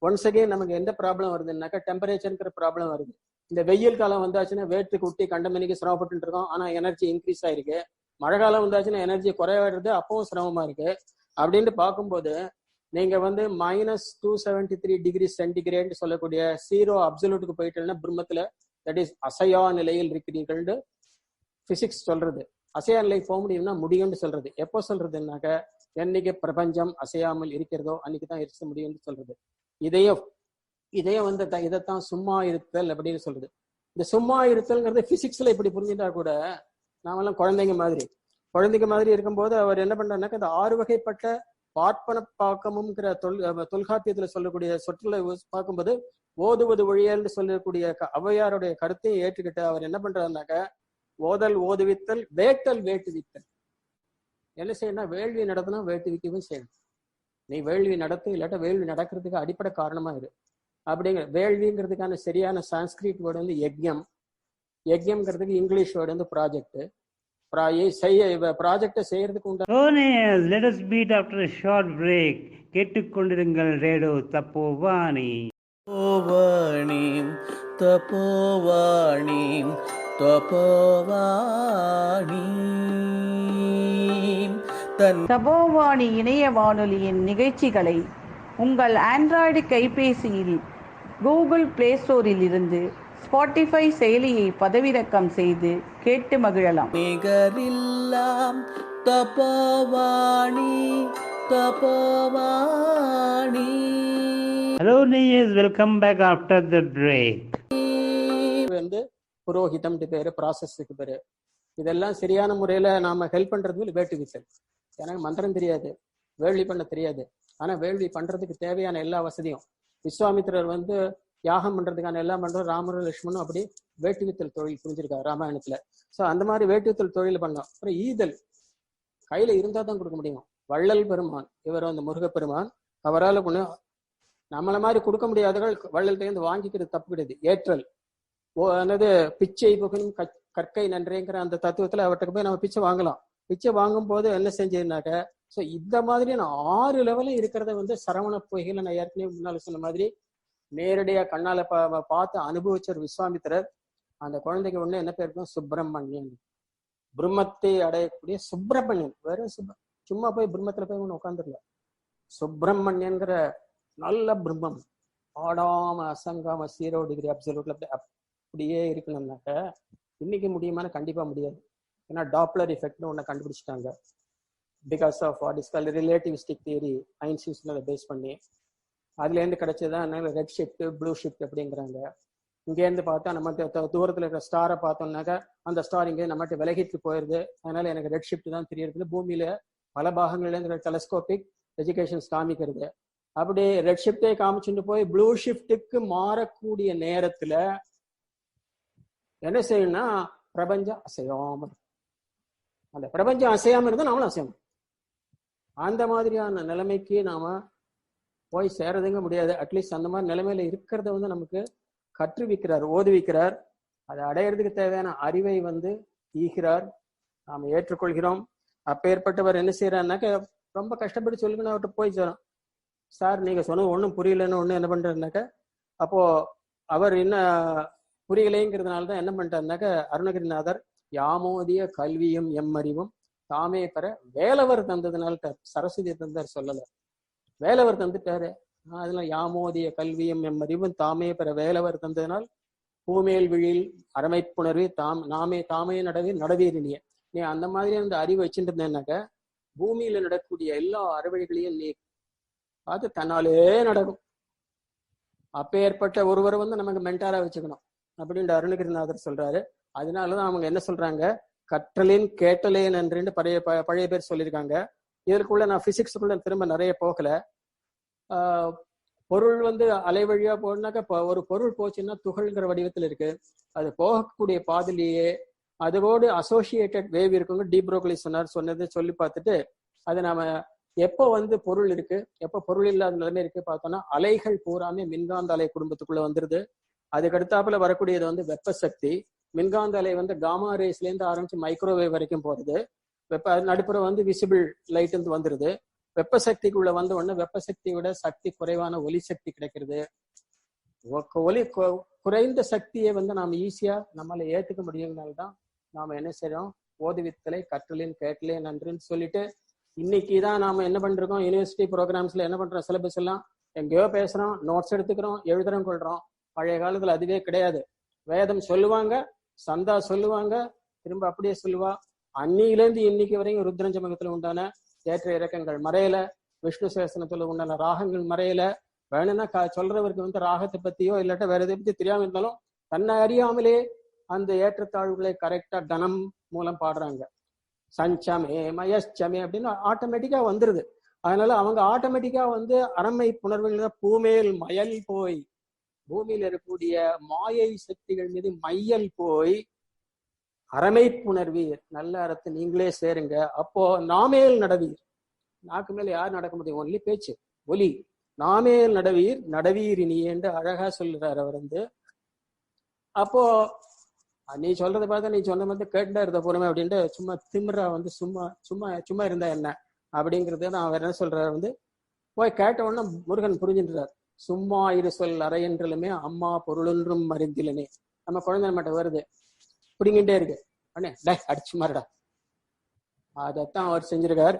ஒன்ஸ் அகெயின் நமக்கு எந்த ப்ராப்ளம் வருதுன்னாக்கா டெம்பரேச்சர்ங்கிற ப்ராப்ளம் வருது. இந்த வெயில் காலம் வந்தாச்சுன்னா வேட்டு குட்டி கண்டமணிக்கு சிரமப்பட்டு இருக்கோம், ஆனா எனர்ஜி இன்க்ரீஸ் ஆயிருக்கு. மழை காலம் வந்தாச்சுன்னா எனர்ஜி குறைவாடுறது, அப்பவும் சிரமமா இருக்கு. அப்படின்ட்டு பார்க்கும்போது நீங்க வந்து -273 டிகிரி சென்டிகிரேட் சொல்லக்கூடிய 0 அப்சல்யூட்டுக்கு போயிட்டீங்கன்னா பிரம்மத்துல தட் இஸ் அசையா நிலையில் இருக்கிறீர்கள் பிசிக்ஸ் சொல்றது. அசையா நிலை போக முடியும்னா முடியும்னு சொல்றது. எப்போ சொல்றதுன்னாக்க, என்னைக்கு பிரபஞ்சம் அசையாமல் இருக்கிறதோ அன்னைக்குதான் இருக்க முடியும்னு சொல்றது. இதையும் வந்து இதைத்தான் சும்மா இருத்தல் அப்படின்னு சொல்றது. இந்த சும்மா இருத்தல்ங்கிறது பிசிக்ஸ்ல இப்படி புரிஞ்சுட்டா கூட நாமெல்லாம் குழந்தைங்க மாதிரி இருக்கும்போது அவர் என்ன பண்றாருனாக்க, இந்த 6 வகைப்பட்ட பார்ப்பன பாக்கமுங்கிற தொல்காப்பியத்துல சொல்லக்கூடிய சொற்களை பார்க்கும்போது ஓதுவது ஒழியல்னு சொல்லக்கூடிய ஔவையாருடைய கருத்தையும் ஏற்றுக்கிட்டு அவர் என்ன பண்றாருனாக்க, ஓதல் ஓதுவித்தல் வேட்டல் வேட்டுவித்தல். என்ன செய்யணும்னா, வேள்வி நடத்தினா வேட்டுவிக்கவும் செய்யணும். நீ வேள்வி நடத்து, இல்லாட்ட வேள்வி நடக்கிறதுக்கு அடிப்படை காரணமா இரு. அப்படிங்கிற வேள்விங்கிறதுக்கான சரியான சான்ஸ்கிரிட் வேர்டு வந்து யஜ்யம். யஜ்யம்ங்கிறதுக்கு இங்கிலீஷ் வேர்டு வந்து ப்ராஜெக்ட். ப்ராஜெக்டை செய்யறதுக்கு உண்டு. Let us meet after a short break. கேட்டுக்கொண்டிருங்கள் ரேடியோ தப்போவாணி. தபோவாணி தபோவாணி தபோவாணி இணைய வானொலியின் நிகழ்ச்சிகளை உங்கள் ஆண்ட்ராய்டு கைபேசியில் கூகுள் பிளே ஸ்டோரில் இருந்து ஸ்பாட்டிஃபை செயலியை பதிவிறக்கம் செய்து கேட்டு மகிழலாம். நிகரில்லாம் Tapovani Tapovani. Hello, Niyaz. Welcome back after the break. வந்து புரோஹிதம் பேரு, ப்ராசஸ்க்கு பேரு. இதெல்லாம் சரியான முறையில நாம ஹெல்ப் பண்றது வேட்டுவித்தல். எனக்கு மந்திரம் தெரியாது, வேள்வி பண்ண தெரியாது. ஆனா வேள்வி பண்றதுக்கு தேவையான எல்லா வசதியும் விஸ்வாமித்திரர் வந்து யாகம் பண்றதுக்கான எல்லாம் பண்றோம். ராமரும் லட்சுமணும் அப்படி வேட்டுவித்தல் தொழில் புரிஞ்சிருக்காரு ராமாயணத்துல. ஸோ அந்த மாதிரி வேட்டுவித்தல் தொழில் பண்ணோம். அப்புறம் ஈதல் கையில இருந்தா தான் கொடுக்க முடியும். வள்ளல் பெருமான் இவர் வந்து முருகப்பெருமான், அவரால் நம்மள மாதிரி கொடுக்க முடியாதவர்கள் வள்ளல்கிட்ட வாங்கிக்கிறது தப்பு கிடையாது. ஏற்றல் அதாவது பிச்சை புகழும் கற்கை நன்றேங்கிற அந்த தத்துவத்துல அவர்கிட்ட போய் நம்ம பிச்சை வாங்கலாம். பிச்சை வாங்கும் போது என்ன செஞ்சதுனாக்க, ஸோ இந்த மாதிரி 6 லெவலும் இருக்கிறத வந்து சரவண பொய்களை நான் ஏற்கனவே முன்னால சொன்ன மாதிரி நேரடியா கண்ணால பார்த்து அனுபவிச்சர் விஸ்வாமித்திரர். அந்த குழந்தைக்கு ஒண்ணு என்ன பேர் இருக்கும், சுப்பிரமணியன். பிரம்மத்தை அடையக்கூடிய சுப்பிரமணியன். வெறும் சும்மா போய் பிரம்மத்துல போய் ஒண்ணு உட்காந்துருல. சுப்பிரமணியன்கிற நல்ல பிரம்மம் ஆடாம அசங்காம 0 டிகிரி அப்சல்யூட்ல அப்படியே இருக்கணும்னாக்க இன்னைக்கு முடியுமான்னு கண்டிப்பா முடியாது. ஏன்னா டாப்ளர் எஃபெக்ட்னு ஒண்ணு கண்டுபிடிச்சிட்டாங்க. Because of what is called relativistic theory, Einstein base பண்ணி. அதுல இருந்து கிடைச்சதுதான் ரெட் ஷிஃப்ட் ப்ளூ ஷிஃப்ட் அப்படிங்கிறாங்க. இங்க இருந்து பார்த்தா நம்ம தூரத்துல இருக்கிற ஸ்டாரை பார்த்தோம்னாக்கா அந்த ஸ்டார் இங்கே நம்மகிட்ட விலகிட்டு போயிருது. அதனால எனக்கு ரெட் ஷிஃப்ட் தான் தெரியுது. பூமியில பல பாகங்கள்ல இருந்து டெலஸ்கோபிக் எஜுகேஷன்ஸ் காமிக்கிறது. அப்படி ரெட் ஷிஃப்டே காமிச்சுட்டு போய் ப்ளூ ஷிஃப்ட்டுக்கு மாறக்கூடிய நேரத்துல என்ன செய்யணும்னா பிரபஞ்சம் அசையாம, அந்த பிரபஞ்சம் அசையாம இருந்தா நாமளும் அசையணும். அந்த மாதிரியான நிலைமைக்கு நாம போய் சேரதுங்க முடியாது. அட்லீஸ்ட் அந்த மாதிரி நிலைமையில இருக்கிறத வந்து நமக்கு கற்றுவிக்கிறார், ஓதுவிக்கிறார். அதை அடையிறதுக்கு தேவையான அறிவை வந்து ஈகிறார், நாம் ஏற்றுக்கொள்கிறோம். அப்பேற்பட்டவர் என்ன செய்யறாருனாக்க ரொம்ப கஷ்டப்பட்டு சொல்லுங்கன்னு அவர்கிட்ட போய் சேரும். சார் நீங்க சொன்னது ஒன்றும் புரியலன்னு ஒன்று என்ன பண்றாருனாக்க, அப்போ அவர் என்ன புரியலைங்கிறதுனால தான் என்ன பண்ணிட்டாருனாக்க அருணகிரிநாதர் யாமோதிய கல்வியும் எம்மறிவும் தாமே பெற வேலவர் தந்ததுனால சரஸ்வதி தந்தார் சொல்லல, வேலவர் தந்துட்டாரு. அதெல்லாம் யாமோதிய கல்வியும் எம்மறிவும் தாமே பெற வேலவர் தந்ததுனால் பூமேல் விழில் அறமைப்புணர்வு தாமே நடவீரினிய. நீ அந்த மாதிரி அந்த அறிவு வச்சுட்டு இருந்தேன்னாக்க பூமியில நடக்கக்கூடிய எல்லா அறவழிகளையும் நீ அது தன்னாலே நடக்கும். அப்பேற்பட்ட ஒருவர் வந்து நமக்கு மென்டாரா வச்சுக்கணும் அப்படின்ற அருணகிரிநாதர் சொல்றாரு. அதனாலதான் அவங்க என்ன சொல்றாங்க, கற்றலேன் கேட்டலேன் என்று பழைய பேர் சொல்லியிருக்காங்க. இதற்குள்ள நான் பிசிக்ஸுக்குள்ள திரும்ப நிறைய போகல. பொருள் வந்து அலை வழியா போனாக்க ஒரு பொருள் போச்சுன்னா துகள்ங்கிற வடிவத்தில் இருக்கு. அது போகக்கூடிய பாதிலேயே அதோடு அசோசியேட்டட் வேவ் இருக்குங்க. டி ப்ரோக்லி சொன்னதை சொல்லி பார்த்துட்டு அது நாம எப்போ வந்து பொருள் இருக்கு எப்போ பொருள் இல்லாத நிலைமை இருக்கு பார்த்தோம்னா அலைகள் பூராமே மின்காந்த அலை குடும்பத்துக்குள்ள வந்துருது. அதுக்கு அடுத்தாப்புல வரக்கூடியது வந்து வெப்ப சக்தி. மின்காந்த அலை வந்து காமா ரேஸ்ல இருந்து ஆரம்பிச்சு மைக்ரோவேவ் வரைக்கும் போறது. நடுப்புற வந்து விசிபிள் லைட் இருந்து வந்துருது. வெப்ப சக்திக்குள்ள வந்த உடனே வெப்ப சக்தியை விட சக்தி குறைவான ஒலி சக்தி கிடைக்கிறது. குறைந்த சக்தியை வந்து நாம ஈஸியா நம்மளால ஏத்துக்க முடியுங்கனால்தான் நாம என்ன செய்யறோம், ஓதுவித்தலை கற்றலேன் கேட்டலேன் நன்றுன்னு சொல்லிட்டு இன்னைக்கு தான் நாம என்ன பண்ணிருக்கோம், யூனிவர்சிட்டி ப்ரோக்ராம்ஸ்ல என்ன பண்றோம், சிலபஸ் எல்லாம் எங்கேயோ பேசுறோம், நோட்ஸ் எடுத்துக்கிறோம், எழுதுறோம், கொள்றோம். பழைய காலத்துல அதுவே கிடையாது. வேதம் சொல்லுவாங்க, சந்தா சொல்லுவாங்க, திரும்ப அப்படியே சொல்லுவா. அன்னியிலேருந்து இன்னைக்கு வரைக்கும் ருத்ரஞ்சமகத்துல உண்டான ஏற்ற இறக்கங்கள் மறையல, விஷ்ணு சேசனத்துல உண்டான ராகங்கள் மறையல. வேணும்னா சொல்றவருக்கு வந்து ராகத்தை பத்தியோ இல்லாட்ட வேற எதை பத்தி தெரியாம இருந்தாலும் தன்னை அறியாமலே அந்த ஏற்றத்தாழ்வுகளை கரெக்டா கணம் மூலம் பாடுறாங்க. சஞ்சமே மயச்சமே அப்படின்னு ஆட்டோமேட்டிக்கா வந்துருது. அதனால அவங்க ஆட்டோமேட்டிக்கா வந்து அறமை புணர்வுகள் பூமேல் மயல் போய் பூமியில இருக்கக்கூடிய மாயை சக்திகள் மீது மையல் போய் அறமை புணர்வீர், நல்ல அறத்தை நீங்களே சேருங்க. அப்போ நாமேல் நடவீர். நாக்கு மேல யார் நடக்க முடியும், ஒன்லி பேச்சு ஒலி. நாமேல் நடவீர் இனி என்று அழகா சொல்றாரு அவர் வந்து. அப்போ நீ சொல்றதை பார்த்தா நீ சொன்ன மாதிரி கேட்டுட்டா இருந்த போறமே அப்படின்ட்டு சும்மா திமிரா வந்து சும்மா இருந்தா என்ன அப்படிங்கறத நான் அவர் என்ன சொல்றாரு வந்து, போய் கேட்ட உடனே முருகன் புரிஞ்சுன்றார். சும்மா இரு சொல் அறையென்றிலுமே அம்மா பொருளொன்றும் மறிந்திலனே. நம்ம குழந்தை மட்டும் வருது, பிடிங்கிட்டே இருக்கு, அண்ணே டே அடிச்சு மாறுடா. அதைத்தான் அவர் செஞ்சிருக்கார்.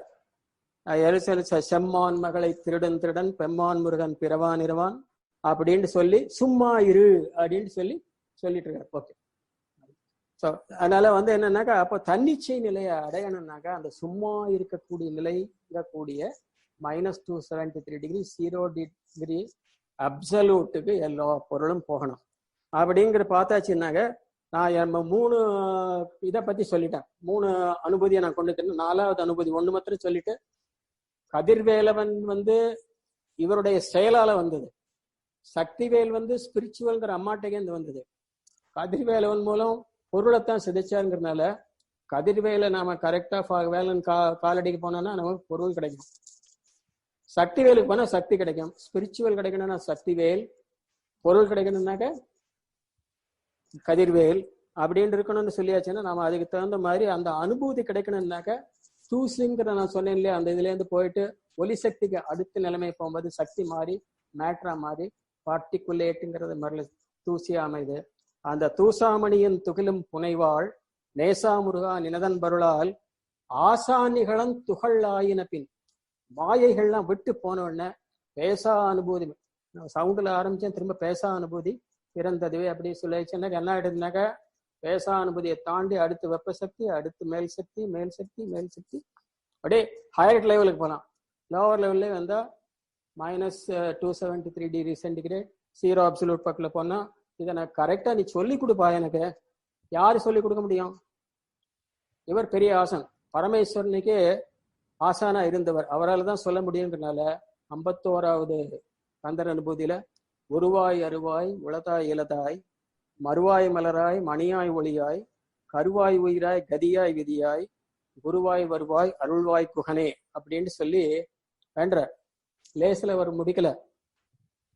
செம்மான் மகளை திருடன் பெம்மான் முருகன் பிறவான் இருவான் அப்படின்னு சொல்லி சும்மா இரு அப்படின்னு சொல்லிட்டு இருக்காரு. ஓகே. ஸோ அதனால வந்து என்னன்னாக்கா, அப்போ தன்னிச்சை நிலையை அடையணும்னாக்கா அந்த சும்மா இருக்கக்கூடிய நிலைங்கக்கூடிய -273 0 டிகிரி அப்சல்யூட்டுக்கு எல்லா பொருளும் போகணும் அப்படிங்கிற பார்த்தாச்சுன்னாக்க நான் 3 இதை பத்தி சொல்லிட்டேன். 3 அனுபூதியை நான் கொண்டு 4வது அனுபூதி 1 மாத்திரம் சொல்லிட்டு, கதிர்வேலவன் வந்து இவருடைய செயலால வந்தது. சக்திவேல் வந்து ஸ்பிரிச்சுவல்ங்கிற அம்மாட்டைக்கு வந்தது. கதிர்வேலவன் மூலம் பொருளைத்தான் சிதைச்சாருங்கிறதுனால கதிர்வேலை நாம கரெக்டா வேலன் காலடிக்கு போனோம்னா நமக்கு பொருள் கிடைக்கும். சக்திவேலுக்கு போனா சக்தி கிடைக்கும். ஸ்பிரிச்சுவல் கிடைக்கணும்னா சக்திவேல், பொருள் கிடைக்கணும்னாக்க கதிர்வேல் அப்படின்னு இருக்கணும்னு சொல்லியாச்சுன்னா நாம அதுக்கு தகுந்த மாதிரி அந்த அனுபூதி கிடைக்கணும்னாக்க தூசிங்கிற நான் சொன்னேன் இல்லையா, அந்த இதுல இருந்து போயிட்டு ஒலி சக்திக்கு அடுத்த நிலைமை போகும்போது சக்தி மாறி மேட்ரா மாறி பார்ட்டிகுலேட்டுங்கிறது மாதிரில தூசியா அமைது. அந்த தூசாமணியின் துகிலும் புனைவாள் நேசா முருகா நினதன் பருளால் ஆசானிகளன் துகள் ஆயின பின், மாயைகள்லாம் விட்டு போன உடனே பேசா அனுபூதி. சவுண்டுல ஆரம்பிச்சேன், திரும்ப பேசா அனுபூதி பிறந்ததுவே அப்படி சொல்லிச்சுன்னா என்ன ஆயிடுதுனாக்கா, பேசா அனுபூதியை தாண்டி அடுத்து வெப்ப சக்தி, அடுத்து மேல் சக்தி அப்படியே ஹையர் லெவலுக்கு போகலாம். லோவர் லெவல்ல வந்தா -273 டிகிரி சென்டிகிரேட் 0 அப்சல்யூட் பக்கத்தில் போனா, இதை நான் கரெக்டா நீ சொல்லி கொடுப்பா. எனக்கு யாரு சொல்லி கொடுக்க முடியும்? இவர் பெரிய ஆசான், பரமேஸ்வரனுக்கே ஆசானா இருந்தவர், அவரால் தான் சொல்ல முடியுங்கிறனால 51வது கந்தர் அனுபூதியில உருவாய் அருவாய் உளதாய் இலதாய் மறுவாய் மலராய் மணியாய் ஒளியாய் கருவாய் உயிராய் கதியாய் விதியாய் குருவாய் வருவாய் அருள்வாய் குகனே அப்படின்னு சொல்லி வேண்டார். லேசில் அவர் முடிக்கல.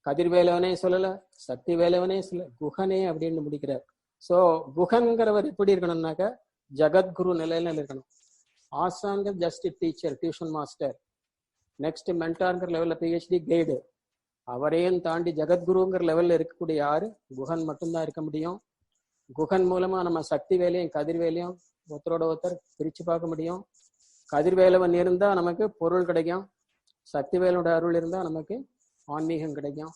கதிர்வேலவனே சொல்லல, சக்தி வேலவனே சொல்ல, குஹனே அப்படின்னு முடிக்கிறார். ஸோ குஹன்கிறவர் எப்படி இருக்கணும்னாக்க ஜகத்குரு நிலையில இருக்கணும். ஆசாங்க just teacher, tuition master, next மென்டார்ங்கிற லெவலில் பிஹெச்டி கைடு, அவரையும் தாண்டி ஜகத்குருங்கிற லெவலில் இருக்கக்கூடிய யாரு குஹன் மட்டும்தான் இருக்க முடியும். குஹன் மூலமா நம்ம சக்தி வேலையும் கதிர்வேலையும் ஒருத்தரோட ஒருத்தர் பிரிச்சு பார்க்க முடியும். கதிர்வேலவன் இருந்தா நமக்கு பொருள் கிடைக்கும், சக்தி வேலோட அருள் இருந்தா நமக்கு ஆன்மீகம் கிடைக்கும்.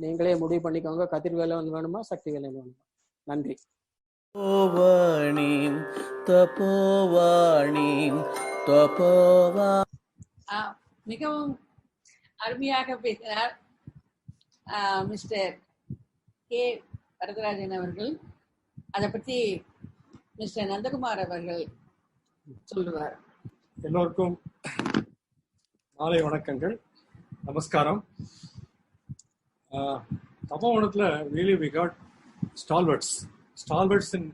நீங்களே முடிவு பண்ணிக்கோங்க, கதிர்வேலவன் வேணுமா சக்தி வேலவன் வேணுமா. நன்றி. தபோவாணீம் தபோவாணீம் தபோவா. மிகவும் அருமையாக பேசினார் மிஸ்டர் கே வரதராஜன் அவர்கள். அதை பற்றி மிஸ்டர் நந்தகுமார் அவர்கள் சொல்லுவார். எல்லோருக்கும் மாலை வணக்கங்கள், நமஸ்காரம். தபோவனத்தில் really we got stalwarts in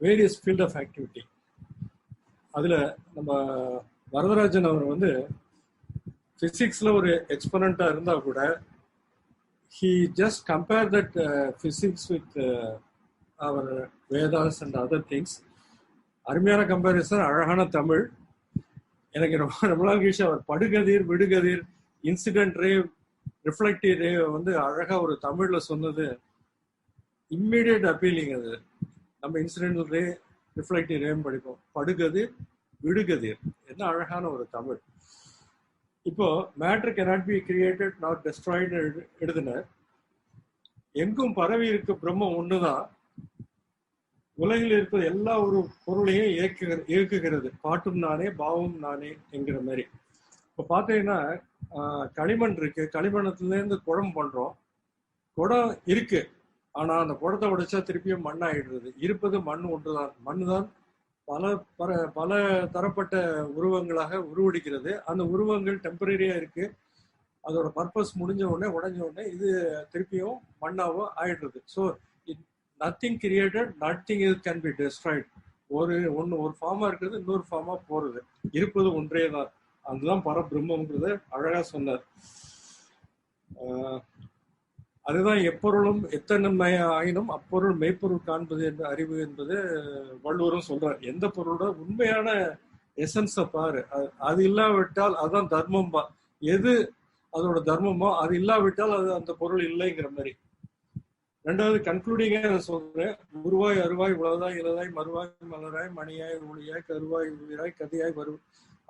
various field of activity. அதில் நம்ம வரதராஜன் அவர் வந்து ஃபிசிக்ஸில் ஒரு எக்ஸ்பனண்ட்டாக இருந்தால் கூட he just compared that physics with our Vedas and other things. அருமையான கம்பேரிசன், அழகான தமிழ். எனக்கு ரொம்ப நாள் கழிச்சு அவர் படுகதிர், விடுகதிர், இன்சிடென்ட் ரே, ரிஃப்ளெக்டிவ் ரே வந்து அழகா ஒரு தமிழ்ல சொன்னது இம்மிடியட் அப்பீலிங். அது நம்ம இன்சிடென்டல் ரே, ரிஃப்ளெக்டிவ் ரேம் படிப்போம். படுகதிர், விடுகதிர், என்ன அழகான ஒரு தமிழ். இப்போ matter cannot be created nor destroyed எழுதினர். எங்கும் பரவி இருக்க பிரம்மம் ஒண்ணுதான், உலகில் இருப்பது எல்லா ஒரு பொருளையும் இயக்குகிறது. பாட்டும் நானே, பாவம் நானே என்கிற மாதிரி. இப்போ பார்த்தீங்கன்னா களிமண் இருக்கு, களிமண்ணத்துலேருந்து குடம் பண்றோம். குடம் இருக்கு, ஆனா அந்த குடத்தை உடைச்சா திருப்பியும் மண் ஆயிடுறது. இருப்பது மண் ஒன்றுதான். மண் தான் பல தரப்பட்ட உருவங்களாக உருவெடுக்கிறது. அந்த உருவங்கள் டெம்பரரியா இருக்கு, அதோட பர்பஸ் முடிஞ்ச உடனே உடைஞ்ச உடனே இது திருப்பியும் மண்ணாவோ ஆயிடுறது. So nothing created, nothing can be Detroit. ஒரு ஃபார்மா இருக்கிறது இன்னொரு ஃபார்மா போறது. இருப்பது ஒன்றே தான், அதுதான் பரபிரம்மங்கிறத அழகா சொன்னார். அதுதான் எப்பொருளும் எத்தனை ஆயினும் அப்பொருள் மெய்ப்பொருள் காண்பது என்ற அறிவு என்பது வள்ளுவரும் சொல்றார். எந்த பொருளோட உண்மையான எசன்ஸை பாரு, அது இல்லாவிட்டால் அதுதான் தர்மம். எது அதோட தர்மமோ அது இல்லாவிட்டால் அது அந்த பொருள் இல்லைங்கிற மாதிரி. ரெண்டாவது கன்க்ளூடிங்கா நான் சொல்றேன், உருவாய் அருவாய் உலதாய் இலதாய் மறுவாய் மலராய் மணியாய் ஒளியாய் கருவாய் உயிராய் கதியாய்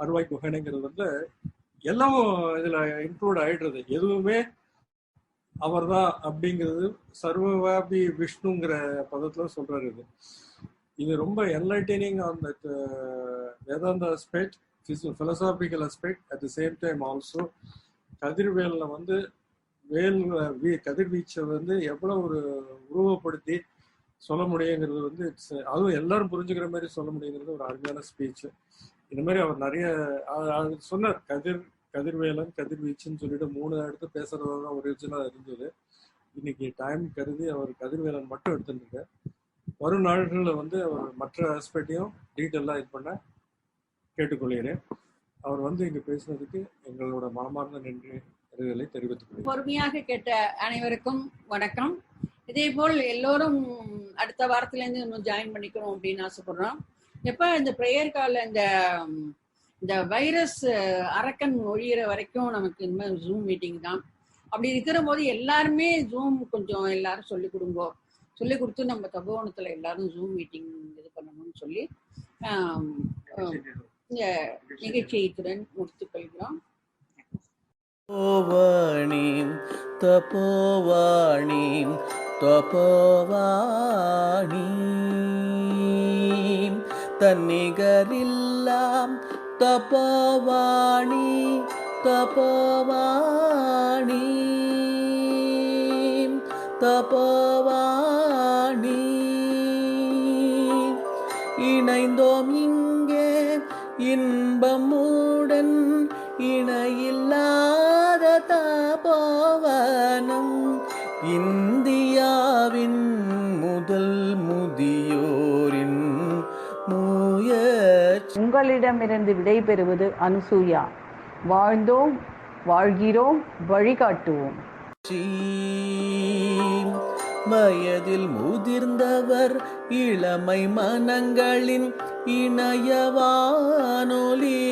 அருவாய் குகனைங்கிறது வந்து எல்லாமும் இதுல இன்க்ளூட் ஆயிடுறது. எதுவுமே அவர் தான் அப்படிங்கிறது சர்வவியாபி விஷ்ணுங்கிற பதத்துல சொல்றாரு. இது ரொம்ப enlightening on that Vedanta aspect, philosophical aspect. At the same time also கதிர்வேல்ல வந்து கதிர்வீச்சை வந்து எவ்வளவு ஒரு உருவப்படுத்தி சொல்ல முடியுங்கிறது வந்து அதுவும் எல்லாரும் புரிஞ்சுக்கிற மாதிரி சொல்ல முடியுங்கிறது ஒரு அருமையான ஸ்பீச். இந்த மாதிரி அவர் நிறைய சொன்னார். கதிர்வேலன் கதிர்வீச்சுன்னு சொல்லிட்டு 3 எடுத்து பேசுறதா தான் ஒரிஜினலா இருந்தது. இன்னைக்கு டைம் கருதி அவர் கதிர்வேலன் மட்டும் எடுத்துருக்க. வரும் நாட்களில் வந்து அவர் மற்ற ஆஸ்பெக்டையும் டீட்டெயிலாக இது பண்ண கேட்டுக்கொள்கிறேன். அவர் வந்து இங்க பேசுனதுக்கு எங்களோட மனமார்ந்த நன்றிகளை தெரிவித்துக் பொறுமையாக கேட்ட அனைவருக்கும் வணக்கம். இதே போல் எல்லோரும் அடுத்த வாரத்துல இருந்து ஜாயின் பண்ணிக்கிறோம் அப்படின்னு ஆசைப்படுறோம். எப்ப இந்த பிரேயர் கால இந்த வைரஸ் அரக்கன் ஒழியிற வரைக்கும் நமக்கு இந்த மாதிரி ஜூம் மீட்டிங் தான். அப்படி இருக்கிற போது எல்லாருமே ஜூம் கொஞ்சம் எல்லாரும் சொல்லி கொடுத்து நம்ம தபோவனத்துல எல்லாரும் ஜூம் மீட்டிங் இது பண்ணணும்னு சொல்லி இந்த நிகழ்ச்சியை இத்துடன் முடித்துக் கொள்கிறோம். தபோவாணீம் தபோவாணீம் தபோவாணீம் தன்னிகரில்லாம் தபோவாணி தபோவாணீம் தபோவாணி. இணைந்தோம் இங்கே இன்பமுடன் இணையில்லாத தபோவனம், இந்தியாவின் முதல் முதியோரின் முயற்சி. உங்களிடமிருந்து விடைபெறுவது அனுசூயா. வாழ்ந்தோம், வாழ்கிறோம், வழிகாட்டுவோம். வயதில் முதிர்ந்தவர் இளமை மனங்களின் இணையவானொலி.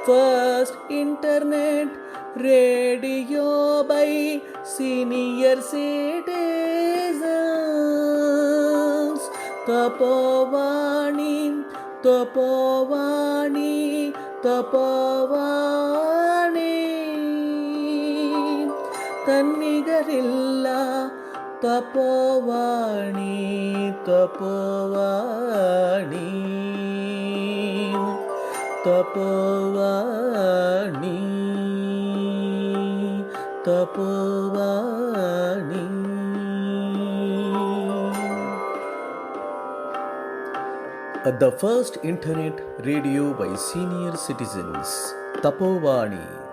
First internet radio by senior citizens. Tapovani Tapovani Tapovani. தன்னிகரில்லா Tapovani Tapovani Tapovani Tapovani. The first internet radio by senior citizens. Tapovani.